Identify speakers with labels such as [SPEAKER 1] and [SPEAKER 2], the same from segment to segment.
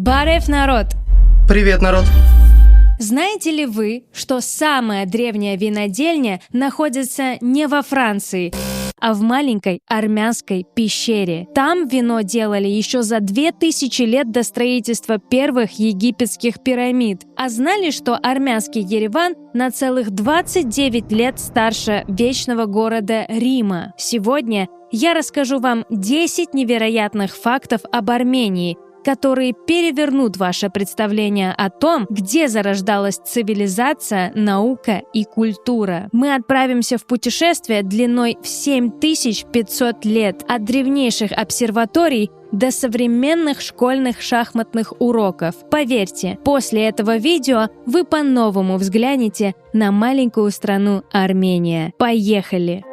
[SPEAKER 1] Барев, народ!
[SPEAKER 2] Привет, народ!
[SPEAKER 1] Знаете ли вы, что самая древняя винодельня находится не во Франции, а в маленькой армянской пещере? Там вино делали еще за 2000 лет до строительства первых египетских пирамид. А знали, что армянский Ереван на целых 29 лет старше вечного города Рима? Сегодня я расскажу вам 10 невероятных фактов об Армении, которые перевернут ваше представление о том, где зарождалась цивилизация, наука и культура. Мы отправимся в путешествие длиной в 7500 лет, от древнейших обсерваторий до современных школьных шахматных уроков. Поверьте, после этого видео вы по-новому взглянете на маленькую страну Армения. Поехали!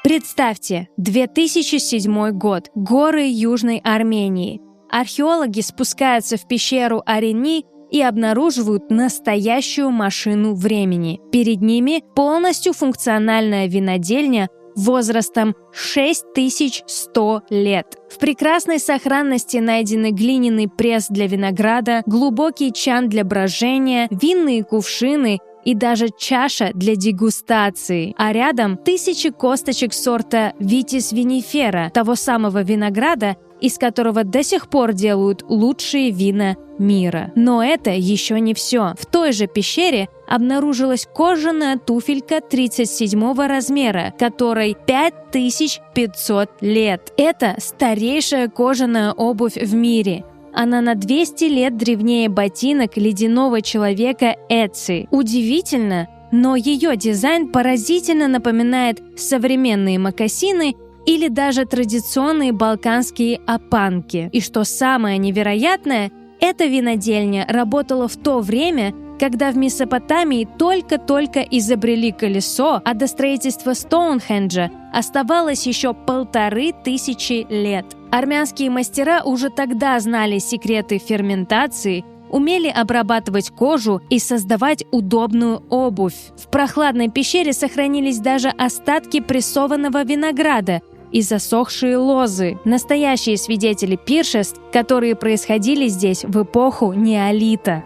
[SPEAKER 1] Представьте, 2007 год, горы Южной Армении. Археологи спускаются в пещеру Арени и обнаруживают настоящую машину времени. Перед ними полностью функциональная винодельня возрастом 6100 лет. В прекрасной сохранности найдены глиняный пресс для винограда, глубокий чан для брожения, винные кувшины и даже чаша для дегустации. А рядом тысячи косточек сорта Vitis vinifera, того самого винограда, из которого до сих пор делают лучшие вина мира. Но это еще не все. В той же пещере обнаружилась кожаная туфелька 37 размера, которой 5500 лет. Это старейшая кожаная обувь в мире. Она на 200 лет древнее ботинок ледяного человека Эци. Удивительно, но ее дизайн поразительно напоминает современные мокасины или даже традиционные балканские опанки. И что самое невероятное, эта винодельня работала в то время, когда в Месопотамии только-только изобрели колесо, а до строительства Стоунхенджа оставалось еще 1500 лет. Армянские мастера уже тогда знали секреты ферментации, умели обрабатывать кожу и создавать удобную обувь. В прохладной пещере сохранились даже остатки прессованного винограда и засохшие лозы, настоящие свидетели пиршеств, которые происходили здесь в эпоху неолита.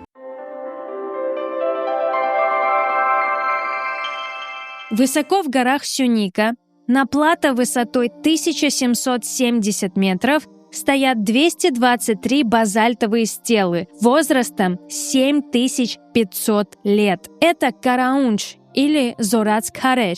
[SPEAKER 1] Высоко в горах Сюника, на плато высотой 1770 метров, стоят 223 базальтовые стелы возрастом 7500 лет. Это Караунч или Зорац-Карер,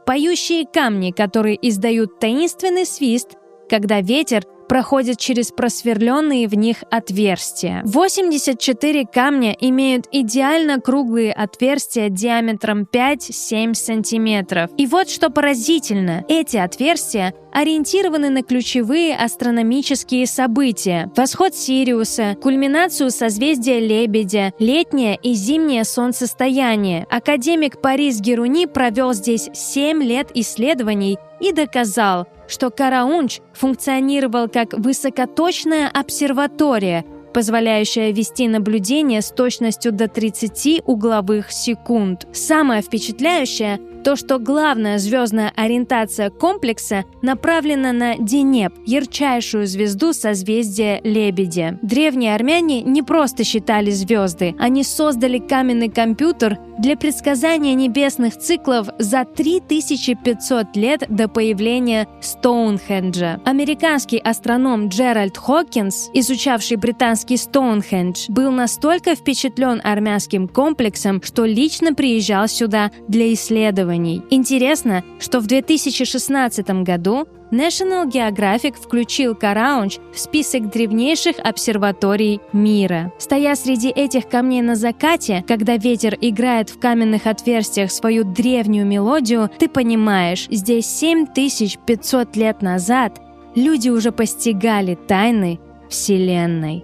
[SPEAKER 1] поющие камни, которые издают таинственный свист, когда ветер проходит через просверленные в них отверстия. 84 камня имеют идеально круглые отверстия диаметром 5-7 сантиметров. И вот что поразительно, эти отверстия ориентированы на ключевые астрономические события: восход Сириуса, кульминацию созвездия Лебедя, летнее и зимнее солнцестояние. Академик Парис Геруни провел здесь 7 лет исследований и доказал, что Караунч функционировал как высокоточная обсерватория, позволяющая вести наблюдения с точностью до 30 угловых секунд. Самое впечатляющее – то, что главная звездная ориентация комплекса направлена на Денеб, ярчайшую звезду созвездия Лебедя. Древние армяне не просто считали звезды, они создали каменный компьютер для предсказания небесных циклов за 3500 лет до появления Стоунхенджа. Американский астроном Джеральд Хокинс, изучавший британский Стоунхендж, был настолько впечатлен армянским комплексом, что лично приезжал сюда для исследований. Интересно, что в 2016 году National Geographic включил Караунч в список древнейших обсерваторий мира. Стоя среди этих камней на закате, когда ветер играет в каменных отверстиях свою древнюю мелодию, ты понимаешь, здесь 7500 лет назад люди уже постигали тайны Вселенной.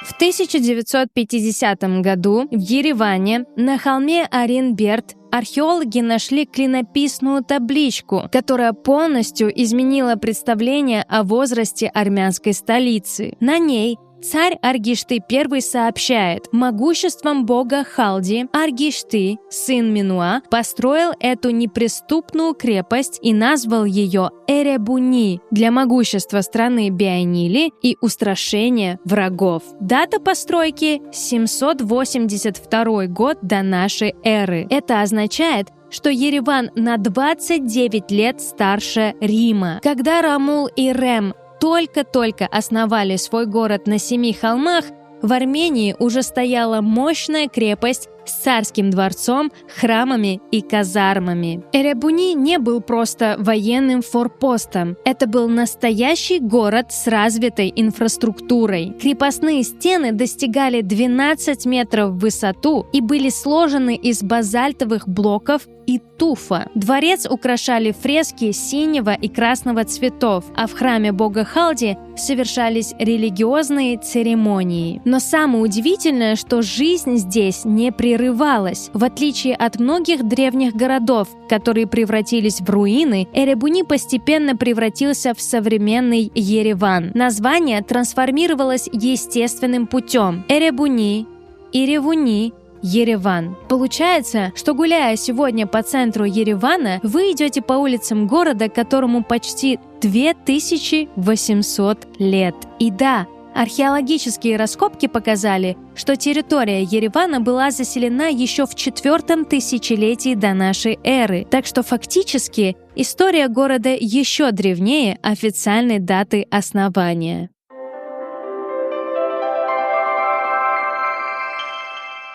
[SPEAKER 1] В 1950 году в Ереване на холме Арин-Берт археологи нашли клинописную табличку, которая полностью изменила представление о возрасте армянской столицы. На ней царь Аргишты I сообщает: могуществом бога Халди Аргишты, сын Минуа, построил эту неприступную крепость и назвал ее Эребуни для могущества страны Бионили и устрашения врагов. Дата постройки – 782 год до нашей эры. Это означает, что Ереван на 29 лет старше Рима. Когда Ромул и Рем только-только основали свой город на 7 холмах, в Армении уже стояла мощная крепость с царским дворцом, храмами и казармами. Эребуни не был просто военным форпостом. Это был настоящий город с развитой инфраструктурой. Крепостные стены достигали 12 метров в высоту и были сложены из базальтовых блоков и туфа. Дворец украшали фрески синего и красного цветов, а в храме бога Халди совершались религиозные церемонии. Но самое удивительное, что жизнь здесь не прерывалась. В отличие от многих древних городов, которые превратились в руины, Эребуни постепенно превратился в современный Ереван. Название трансформировалось естественным путем. Эребуни, Иревуни, Ереван. Получается, что гуляя сегодня по центру Еревана, вы идете по улицам города, которому почти 2800 лет. И да, археологические раскопки показали, что территория Еревана была заселена еще в 4 тысячелетии до нашей эры. Так что фактически история города еще древнее официальной даты основания.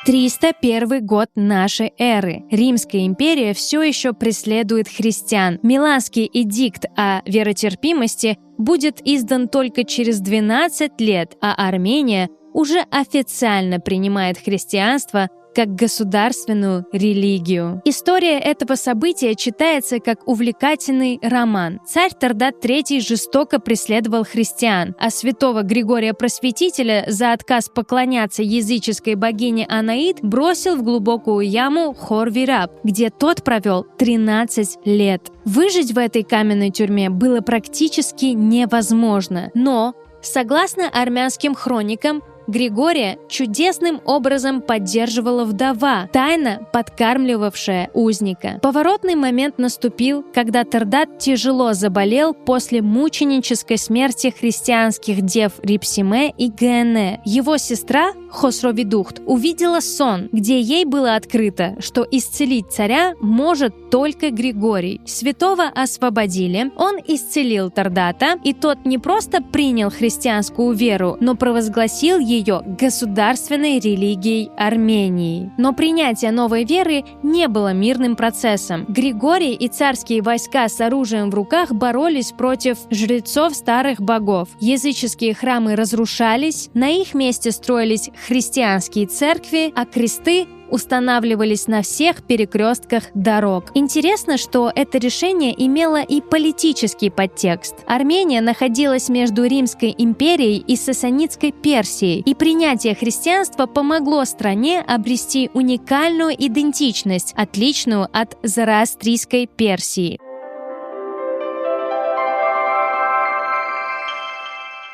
[SPEAKER 1] 301 год нашей эры. Римская империя все еще преследует христиан. Миланский эдикт о веротерпимости будет издан только через 12 лет, а Армения уже официально принимает христианство как государственную религию. История этого события читается как увлекательный роман. Царь Тардат III жестоко преследовал христиан, а святого Григория Просветителя за отказ поклоняться языческой богине Анаид бросил в глубокую яму Хор-Вираб, где тот провел 13 лет. Выжить в этой каменной тюрьме было практически невозможно, но, согласно армянским хроникам, Григория чудесным образом поддерживала вдова, тайно подкармливавшая узника. Поворотный момент наступил, когда Тардат тяжело заболел после мученической смерти христианских дев Рипсиме и Гене. Его сестра Хосровидухт увидела сон, где ей было открыто, что исцелить царя может только Григорий. Святого освободили, он исцелил Тардата, и тот не просто принял христианскую веру, но провозгласил ее государственной религией Армении. Но принятие новой веры не было мирным процессом. Григорий и царские войска с оружием в руках боролись против жрецов старых богов. Языческие храмы разрушались, на их месте строились христианские церкви, а кресты устанавливались на всех перекрестках дорог. Интересно, что это решение имело и политический подтекст. Армения находилась между Римской империей и Сасанидской Персией, и принятие христианства помогло стране обрести уникальную идентичность, отличную от зороастрийской Персии.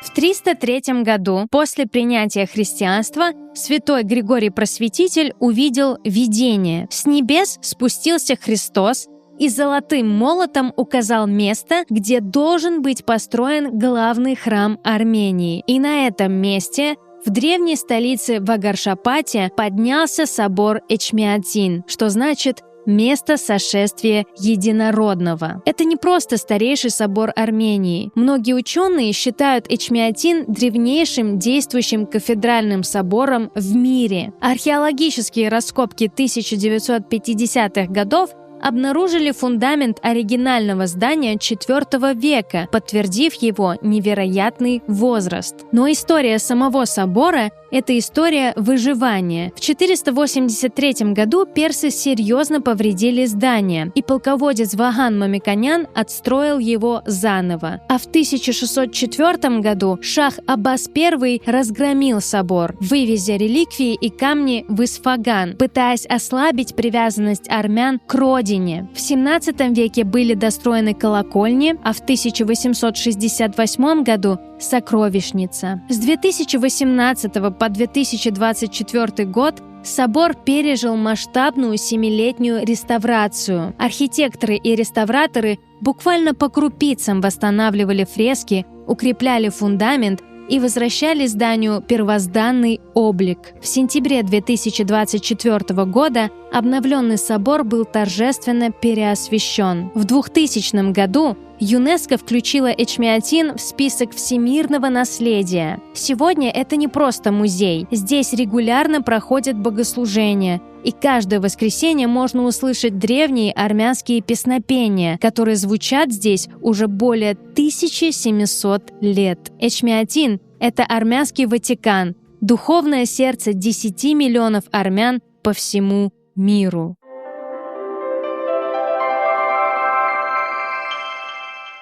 [SPEAKER 1] В 303 году, после принятия христианства, святой Григорий Просветитель увидел видение. С небес спустился Христос и золотым молотом указал место, где должен быть построен главный храм Армении. И на этом месте в древней столице Вагаршапате поднялся собор Эчмиадзин, что значит «место сошествия единородного». Это не просто старейший собор Армении. Многие ученые считают Эчмиадзин древнейшим действующим кафедральным собором в мире. Археологические раскопки 1950-х годов обнаружили фундамент оригинального здания IV века, подтвердив его невероятный возраст. Но история самого собора – это история выживания. В 483 году персы серьезно повредили здание, и полководец Ваган Мамиконян отстроил его заново. А в 1604 году шах Аббас I разгромил собор, вывезя реликвии и камни в Исфаган, пытаясь ослабить привязанность армян к родине. В 17 веке были достроены колокольни, а в 1868 году сокровищница. С 2018 по 2024 год собор пережил масштабную 7-летнюю реставрацию. Архитекторы и реставраторы буквально по крупицам восстанавливали фрески, укрепляли фундамент и возвращали зданию первозданный облик. В сентябре 2024 года обновленный собор был торжественно переосвящен. В 2000 году ЮНЕСКО включила Эчмиадзин в список всемирного наследия. Сегодня это не просто музей. Здесь регулярно проходят богослужения, и каждое воскресенье можно услышать древние армянские песнопения, которые звучат здесь уже более 1700 лет. Эчмиадзин – это армянский Ватикан, духовное сердце 10 миллионов армян по всему миру.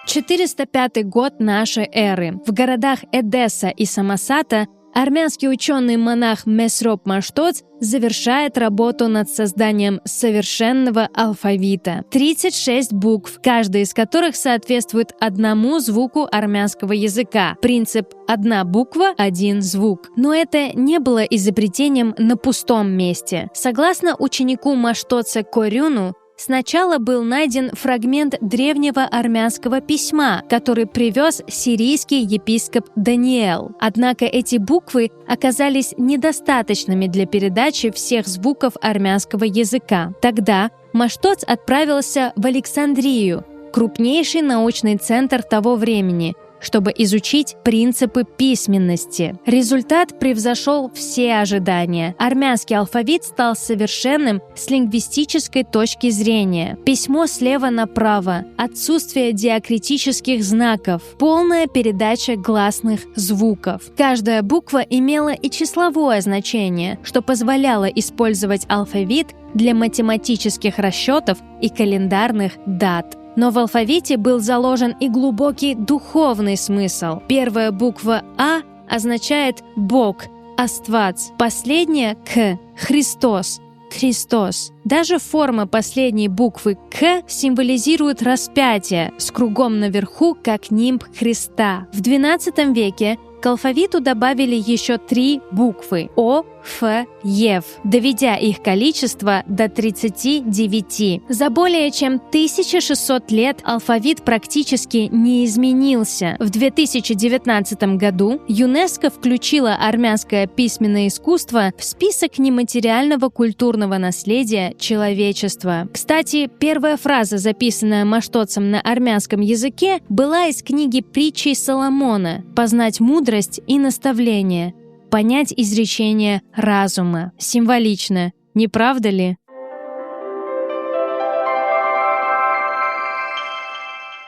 [SPEAKER 1] 405 год нашей эры. В городах Эдесса и Самосата армянский ученый-монах Месроп Маштоц завершает работу над созданием совершенного алфавита. 36 букв, каждая из которых соответствует одному звуку армянского языка. Принцип «одна буква, один звук». Но это не было изобретением на пустом месте. Согласно ученику Маштоца Корюну, сначала был найден фрагмент древнего армянского письма, который привез сирийский епископ Даниэл. Однако эти буквы оказались недостаточными для передачи всех звуков армянского языка. Тогда Маштоц отправился в Александрию, крупнейший научный центр того времени, чтобы изучить принципы письменности. Результат превзошел все ожидания. Армянский алфавит стал совершенным с лингвистической точки зрения. Письмо слева направо, отсутствие диакритических знаков, полная передача гласных звуков. Каждая буква имела и числовое значение, что позволяло использовать алфавит для математических расчетов и календарных дат. Но в алфавите был заложен и глубокий духовный смысл. Первая буква «А» означает «Бог», «Аствац», последняя «К» – «Христос», «Христос». Даже форма последней буквы «К» символизирует распятие с кругом наверху, как нимб Христа. В XII веке к алфавиту добавили еще 3 буквы – О, Ф, Ев, доведя их количество до 39. За более чем 1600 лет алфавит практически не изменился. В 2019 году ЮНЕСКО включила армянское письменное искусство в список нематериального культурного наследия человечества. Кстати, первая фраза, записанная Маштоцем на армянском языке, была из книги притчей Соломона «Познать мудрость и наставление», понять изречение разума. Символично, не правда ли?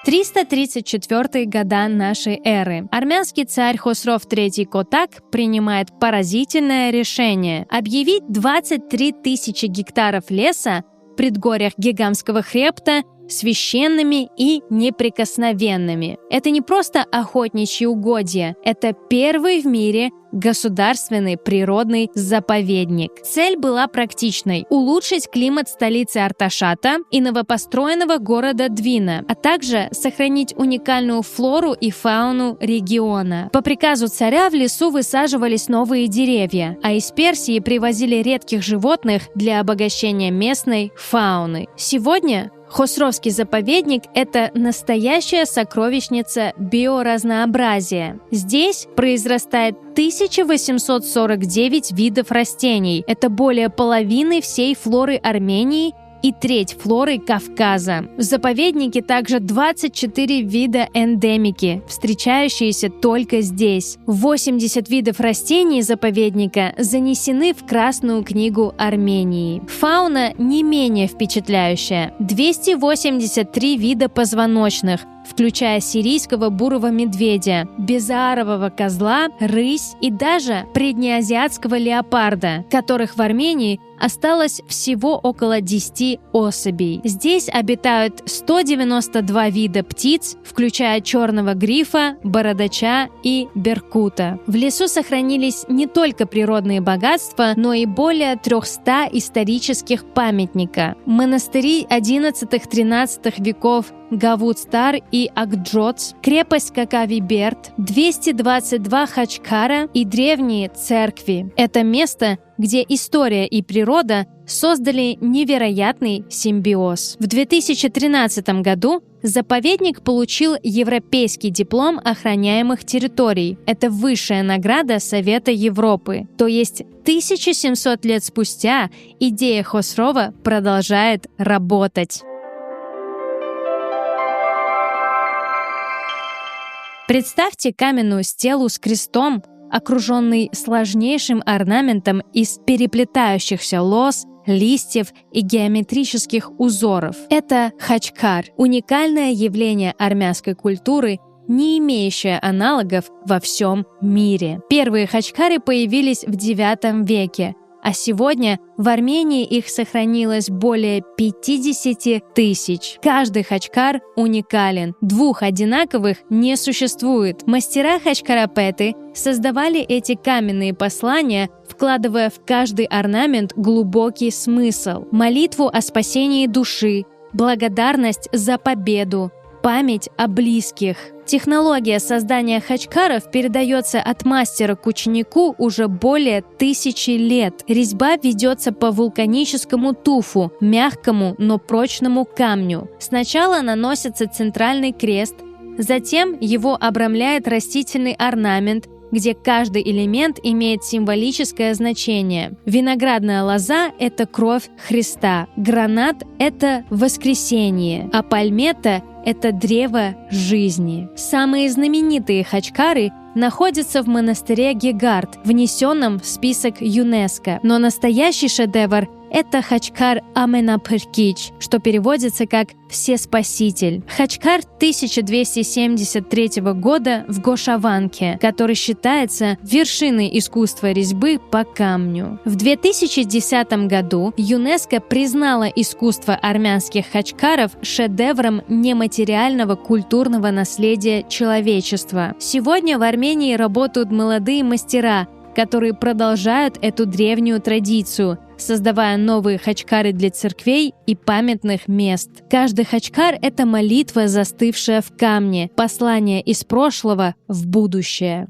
[SPEAKER 1] 334 года нашей эры. Армянский царь Хосров III Котак принимает поразительное решение объявить 23 тысячи гектаров леса в предгорьях Гигамского хребта священными и неприкосновенными. Это не просто охотничьи угодья, это первый в мире государственный природный заповедник. Цель была практичной – улучшить климат столицы Арташата и новопостроенного города Двина, а также сохранить уникальную флору и фауну региона. По приказу царя в лесу высаживались новые деревья, а из Персии привозили редких животных для обогащения местной фауны. Сегодня Хосровский заповедник – это настоящая сокровищница биоразнообразия. Здесь произрастает 1849 видов растений. Это более половины всей флоры Армении и треть флоры Кавказа. В заповеднике также 24 вида эндемики, встречающиеся только здесь. 80 видов растений заповедника занесены в Красную книгу Армении. Фауна не менее впечатляющая. 283 вида позвоночных, включая сирийского бурого медведя, безаарового козла, рысь и даже преднеазиатского леопарда, которых в Армении осталось всего около 10 особей. Здесь обитают 192 вида птиц, включая черного грифа, бородача и беркута. В лесу сохранились не только природные богатства, но и более 300 исторических памятников. Монастыри XI-XIII веков Гавуд-Стар и Акджоц, крепость Какави-Берд, 222 хачкара и древние церкви. Это место, где история и природа создали невероятный симбиоз. В 2013 году заповедник получил европейский диплом охраняемых территорий. Это высшая награда Совета Европы. То есть 1700 лет спустя идея Хосрова продолжает работать. Представьте каменную стелу с крестом, окруженный сложнейшим орнаментом из переплетающихся лоз, листьев и геометрических узоров. Это хачкар – уникальное явление армянской культуры, не имеющее аналогов во всем мире. Первые хачкары появились в IX веке, а сегодня в Армении их сохранилось более 50 тысяч. Каждый хачкар уникален. Двух одинаковых не существует. Мастера хачкарапеты создавали эти каменные послания, вкладывая в каждый орнамент глубокий смысл. Молитву о спасении души, благодарность за победу, память о близких. Технология создания хачкаров передается от мастера к ученику уже более 1000 лет. Резьба ведется по вулканическому туфу, мягкому, но прочному камню. Сначала наносится центральный крест, затем его обрамляет растительный орнамент, где каждый элемент имеет символическое значение. Виноградная лоза – это кровь Христа, гранат – это воскресение, а пальмета – это древо жизни. Самые знаменитые хачкары находятся в монастыре Гегард, внесенном в список ЮНЕСКО. Но настоящий шедевр – это хачкар Аменапыркич, что переводится как «Всеспаситель». Хачкар 1273 года в Гошаванке, который считается вершиной искусства резьбы по камню. В 2010 году ЮНЕСКО признало искусство армянских хачкаров шедевром нематериального культурного наследия человечества. Сегодня в Армении работают молодые мастера, которые продолжают эту древнюю традицию, создавая новые хачкары для церквей и памятных мест. Каждый хачкар – это молитва, застывшая в камне, послание из прошлого в будущее.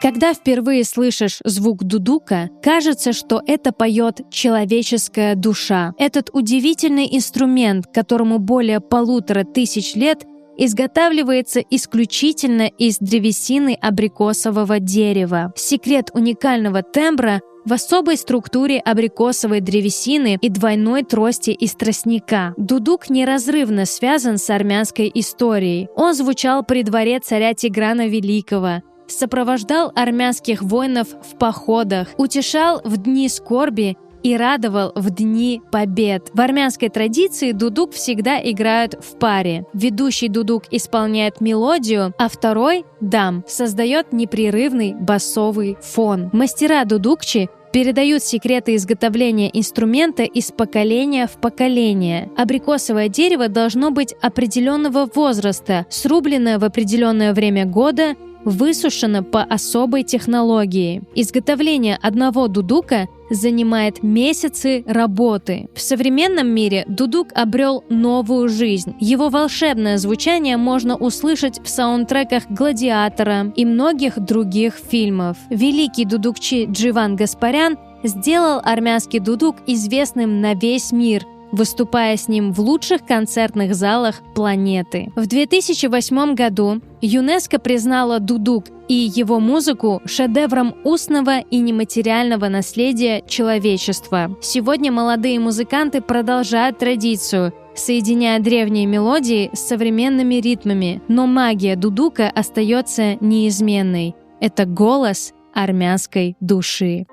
[SPEAKER 1] Когда впервые слышишь звук дудука, кажется, что это поет человеческая душа. Этот удивительный инструмент, которому более 1500 лет, изготавливается исключительно из древесины абрикосового дерева. Секрет уникального тембра в особой структуре абрикосовой древесины и двойной трости из тростника. Дудук неразрывно связан с армянской историей. Он звучал при дворе царя Тиграна Великого, сопровождал армянских воинов в походах, утешал в дни скорби и радовал в дни побед. В армянской традиции дудук всегда играют в паре. Ведущий дудук исполняет мелодию, а второй, дам, создает непрерывный басовый фон. Мастера дудукчи передают секреты изготовления инструмента из поколения в поколение. Абрикосовое дерево должно быть определенного возраста, срубленное в определенное время года, высушено по особой технологии. Изготовление одного дудука занимает месяцы работы. В современном мире дудук обрел новую жизнь. Его волшебное звучание можно услышать в саундтреках «Гладиатора» и многих других фильмов. Великий дудукчи Дживан Гаспарян сделал армянский дудук известным на весь мир, выступая с ним в лучших концертных залах планеты. В 2008 году ЮНЕСКО признала дудук и его музыку шедевром устного и нематериального наследия человечества. Сегодня молодые музыканты продолжают традицию, соединяя древние мелодии с современными ритмами, но магия дудука остается неизменной. Это голос армянской души.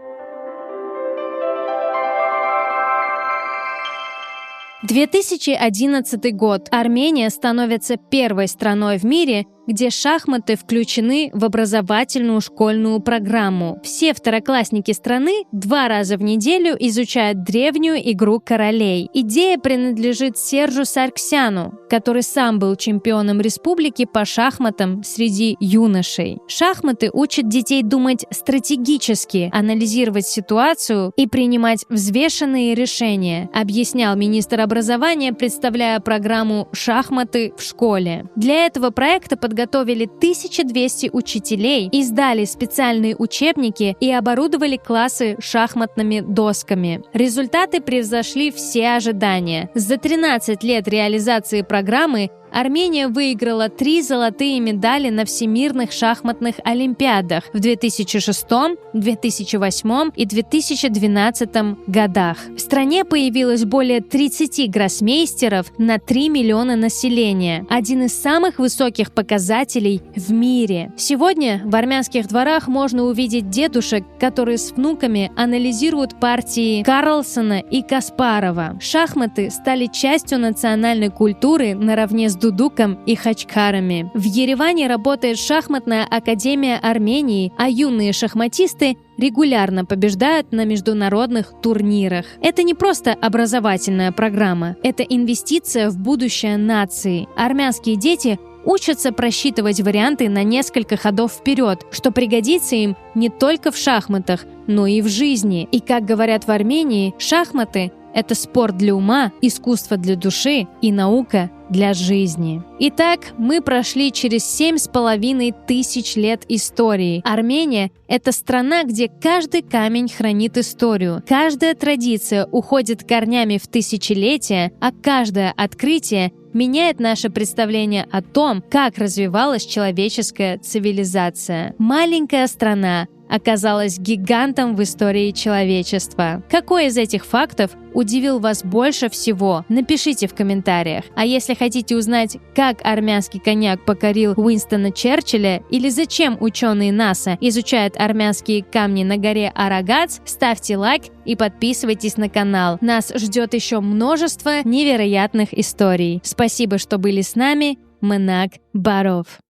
[SPEAKER 1] 2011 год. Армения становится первой страной в мире, где шахматы включены в образовательную школьную программу. Все второклассники страны 2 раза в неделю изучают древнюю игру королей. Идея принадлежит Сержу Саргсяну, который сам был чемпионом республики по шахматам среди юношей. Шахматы учат детей думать стратегически, анализировать ситуацию и принимать взвешенные решения, объяснял министр образования, представляя программу «Шахматы в школе». Для этого проекта подготовили 1200 учителей, издали специальные учебники и оборудовали классы шахматными досками. Результаты превзошли все ожидания. За 13 лет реализации программы Армения выиграла 3 золотые медали на всемирных шахматных олимпиадах в 2006, 2008 и 2012 годах. В стране появилось более 30 гроссмейстеров на 3 миллиона населения, один из самых высоких показателей в мире. Сегодня в армянских дворах можно увидеть дедушек, которые с внуками анализируют партии Карлсона и Каспарова. Шахматы стали частью национальной культуры наравне с дудуком и хачкарами. В Ереване работает шахматная академия Армении, а юные шахматисты регулярно побеждают на международных турнирах. Это не просто образовательная программа, это инвестиция в будущее нации. Армянские дети учатся просчитывать варианты на несколько ходов вперед, что пригодится им не только в шахматах, но и в жизни. И, как говорят в Армении, шахматы – это спорт для ума, искусство для души и наука для жизни. Итак, мы прошли через 7500 лет истории. Армения – это страна, где каждый камень хранит историю. Каждая традиция уходит корнями в тысячелетия, а каждое открытие меняет наше представление о том, как развивалась человеческая цивилизация. Маленькая страна оказалась гигантом в истории человечества. Какой из этих фактов удивил вас больше всего? Напишите в комментариях. А если хотите узнать, как армянский коньяк покорил Уинстона Черчилля или зачем ученые НАСА изучают армянские камни на горе Арагац, ставьте лайк и подписывайтесь на канал. Нас ждет еще множество невероятных историй. Спасибо, что были с нами. Менак Баров.